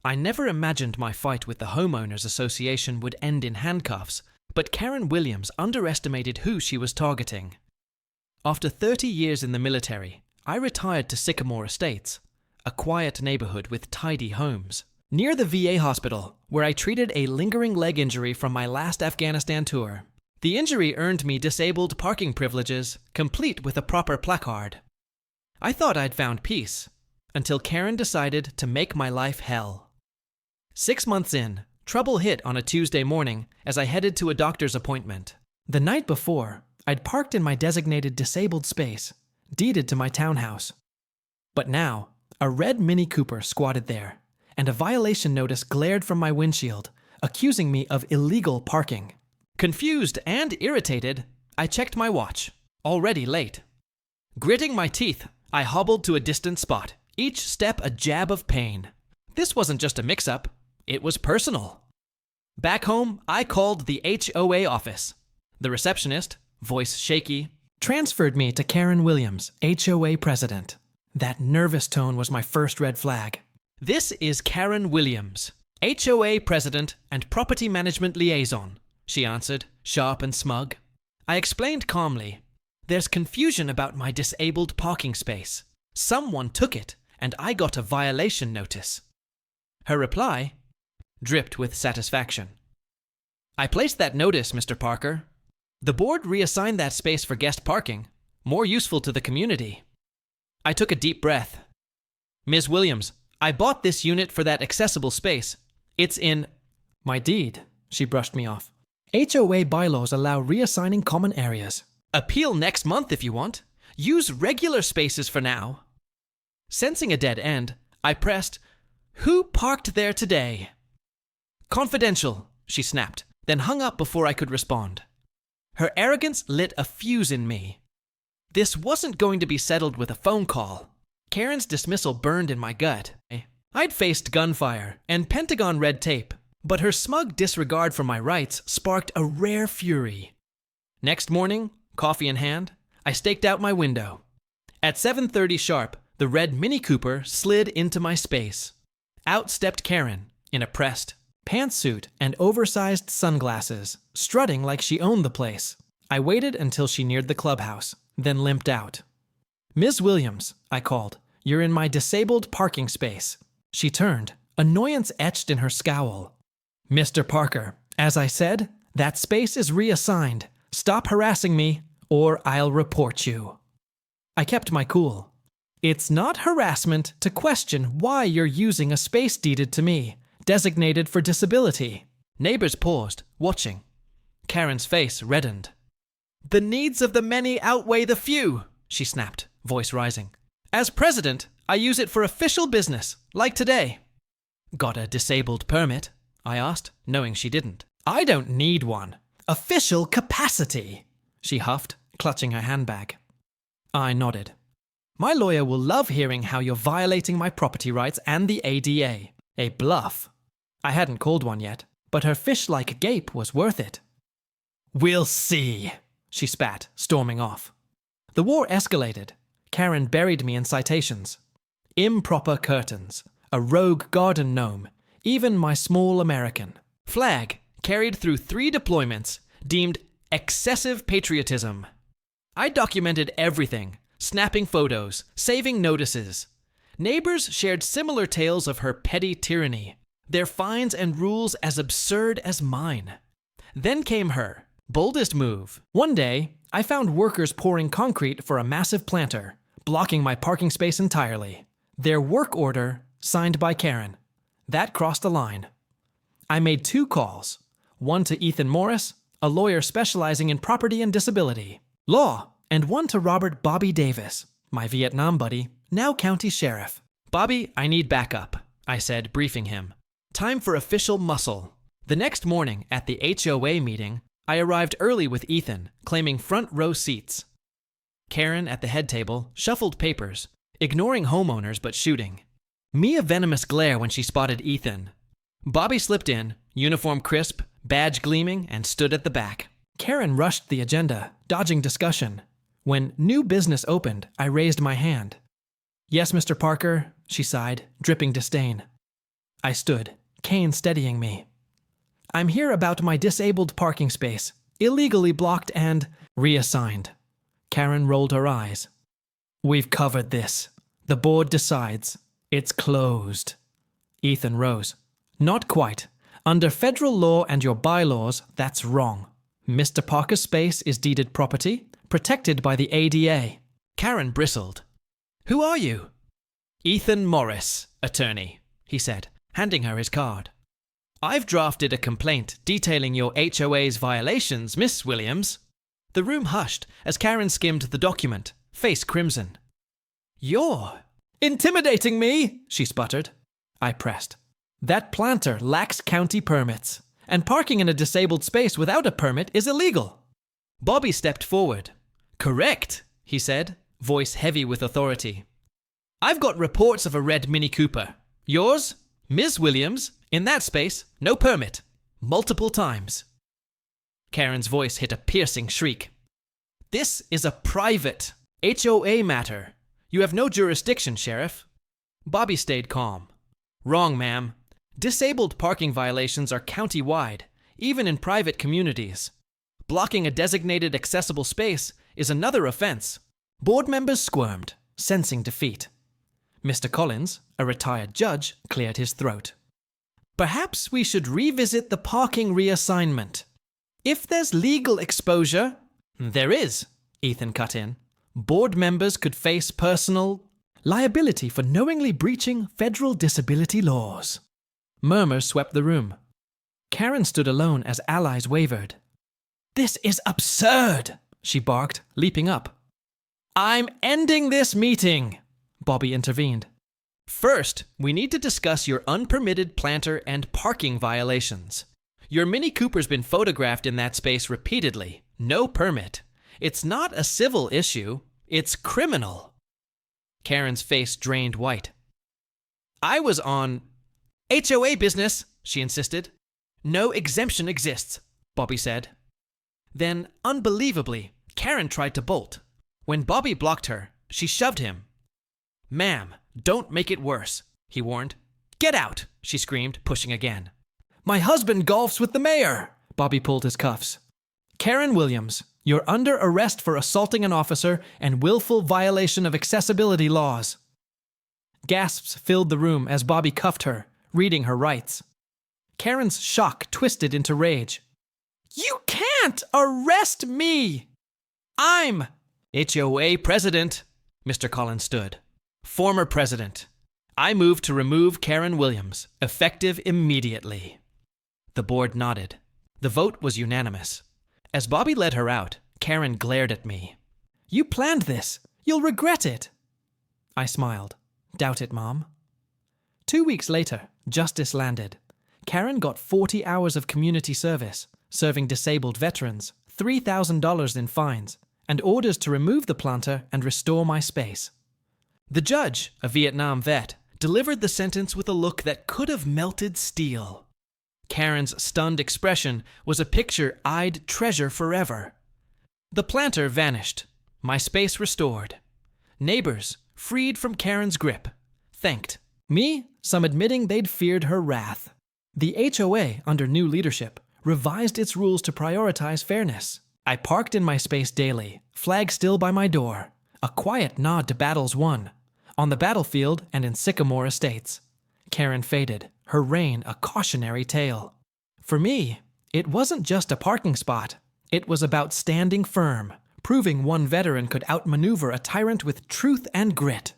I never imagined my fight with the Homeowners Association would end in handcuffs, but Karen Williams underestimated who she was targeting. After 30 years in the military, I retired to Sycamore Estates, a quiet neighborhood with tidy homes, near the VA hospital, where I treated a lingering leg injury from my last Afghanistan tour. The injury earned me disabled parking privileges, complete with a proper placard. I thought I'd found peace, until Karen decided to make my life hell. 6 months in, trouble hit on a Tuesday morning as I headed to a doctor's appointment. The night before, I'd parked in my designated disabled space, deeded to my townhouse. But now, a red Mini Cooper squatted there, and a violation notice glared from my windshield, accusing me of illegal parking. Confused and irritated, I checked my watch, already late. Gritting my teeth, I hobbled to a distant spot, each step a jab of pain. This wasn't just a mix-up, it was personal. Back home, I called the HOA office. The receptionist, voice shaky, transferred me to Karen Williams, HOA president. That nervous tone was my first red flag. "This is Karen Williams, HOA president and property management liaison," she answered, sharp and smug. I explained calmly, "There's confusion about my disabled parking space. Someone took it, and I got a violation notice." Her reply dripped with satisfaction. "I placed that notice, Mr. Parker. The board reassigned that space for guest parking, more useful to the community." I took a deep breath. "Ms. Williams, I bought this unit for that accessible space. It's in my deed," she brushed me off. "HOA bylaws allow reassigning common areas. Appeal next month if you want. Use regular spaces for now." Sensing a dead end, I pressed, "Who parked there today?" "Confidential," she snapped, then hung up before I could respond. Her arrogance lit a fuse in me. This wasn't going to be settled with a phone call. Karen's dismissal burned in my gut. I'd faced gunfire and Pentagon red tape, but her smug disregard for my rights sparked a rare fury. Next morning, coffee in hand, I staked out my window. At 7:30 sharp, the red Mini Cooper slid into my space. Out stepped Karen, in a pressed pantsuit and oversized sunglasses, strutting like she owned the place. I waited until she neared the clubhouse, then limped out. "Ms. Williams," I called, "you're in my disabled parking space." She turned, annoyance etched in her scowl. "Mr. Parker, as I said, that space is reassigned. Stop harassing me, or I'll report you." I kept my cool. "It's not harassment to question why you're using a space deeded to me, designated for disability." Neighbors paused, watching. Karen's face reddened. "The needs of the many outweigh the few," she snapped, voice rising. "As president, I use it for official business, like today." "Got a disabled permit?" I asked, knowing she didn't. "I don't need one. Official capacity," she huffed, clutching her handbag. I nodded. "My lawyer will love hearing how you're violating my property rights and the ADA. A bluff." I hadn't called one yet, but her fish-like gape was worth it. "We'll see," she spat, storming off. The war escalated. Karen buried me in citations. Improper curtains, a rogue garden gnome, even my small American flag carried through 3 deployments, deemed excessive patriotism. I documented everything, snapping photos, saving notices. Neighbors shared similar tales of her petty tyranny, their fines and rules as absurd as mine. Then came her boldest move. One day, I found workers pouring concrete for a massive planter, blocking my parking space entirely. Their work order, signed by Karen. That crossed the line. I made 2 calls, one to Ethan Morris, a lawyer specializing in property and disability law, and one to Robert "Bobby" Davis, my Vietnam buddy, now county sheriff. "Bobby, I need backup," I said, briefing him. "Time for official muscle." The next morning, at the HOA meeting, I arrived early with Ethan, claiming front row seats. Karen, at the head table, shuffled papers, ignoring homeowners but shooting. Me a venomous glare when she spotted Ethan. Bobby slipped in, uniform crisp, badge gleaming, and stood at the back. Karen rushed the agenda, dodging discussion. When new business opened, I raised my hand. "Yes, Mr. Parker," she sighed, dripping disdain. I stood, cane steadying me. I'm here about my disabled parking space, illegally blocked and reassigned. Karen rolled her eyes. We've covered this. The board decides. It's closed. Ethan rose. Not quite. Under federal law and your bylaws, that's wrong. Mr. Parker's space is deeded property, protected by the ADA. Karen bristled. Who are you? Ethan Morris, attorney, he said, handing her his card. I've drafted a complaint detailing your HOA's violations, Miss Williams. The room hushed as Karen skimmed the document, face crimson. You're intimidating me, she sputtered. I pressed. That planter lacks county permits, and parking in a disabled space without a permit is illegal. Bobby stepped forward. Correct, he said, voice heavy with authority. I've got reports of a red Mini Cooper. Yours, Ms. Williams, in that space, no permit. Multiple times. Karen's voice hit a piercing shriek. This is a private HOA matter. You have no jurisdiction, Sheriff. Bobby stayed calm. Wrong, ma'am. Disabled parking violations are county-wide, even in private communities. Blocking a designated accessible space is another offense. Board members squirmed, sensing defeat. Mr. Collins, a retired judge, cleared his throat. Perhaps we should revisit the parking reassignment. If there's legal exposure, there is, Ethan cut in. Board members could face personal liability for knowingly breaching federal disability laws. Murmurs swept the room. Karen stood alone as allies wavered. This is absurd, she barked, leaping up. I'm ending this meeting, Bobby intervened. First, we need to discuss your unpermitted planter and parking violations. Your Mini Cooper's been photographed in that space repeatedly. No permit. It's not a civil issue. It's criminal. Karen's face drained white. I was on HOA business, she insisted. No exemption exists, Bobby said. Then, unbelievably, Karen tried to bolt. When Bobby blocked her, she shoved him. Ma'am, don't make it worse, he warned. Get out, she screamed, pushing again. My husband golfs with the mayor, Bobby pulled his cuffs. Karen Williams, you're under arrest for assaulting an officer and willful violation of accessibility laws. Gasps filled the room as Bobby cuffed her, reading her rights. Karen's shock twisted into rage. You can't arrest me! I'm HOA president, Mr. Collins stood. Former president. I move to remove Karen Williams, effective immediately. The board nodded. The vote was unanimous. As Bobby led her out, Karen glared at me. You planned this. You'll regret it. I smiled. Doubt it, Mom. 2 weeks later, justice landed. Karen got 40 hours of community service, serving disabled veterans, $3,000 in fines, and orders to remove the planter and restore my space. The judge, a Vietnam vet, delivered the sentence with a look that could have melted steel. Karen's stunned expression was a picture I'd treasure forever. The planter vanished, my space restored. Neighbors, freed from Karen's grip, thanked. Me, some admitting they'd feared her wrath. The HOA, under new leadership, revised its rules to prioritize fairness. I parked in my space daily, flag still by my door, a quiet nod to battles won, on the battlefield and in Sycamore Estates. Karen faded, her reign a cautionary tale. For me, it wasn't just a parking spot. It was about standing firm, proving one veteran could outmaneuver a tyrant with truth and grit.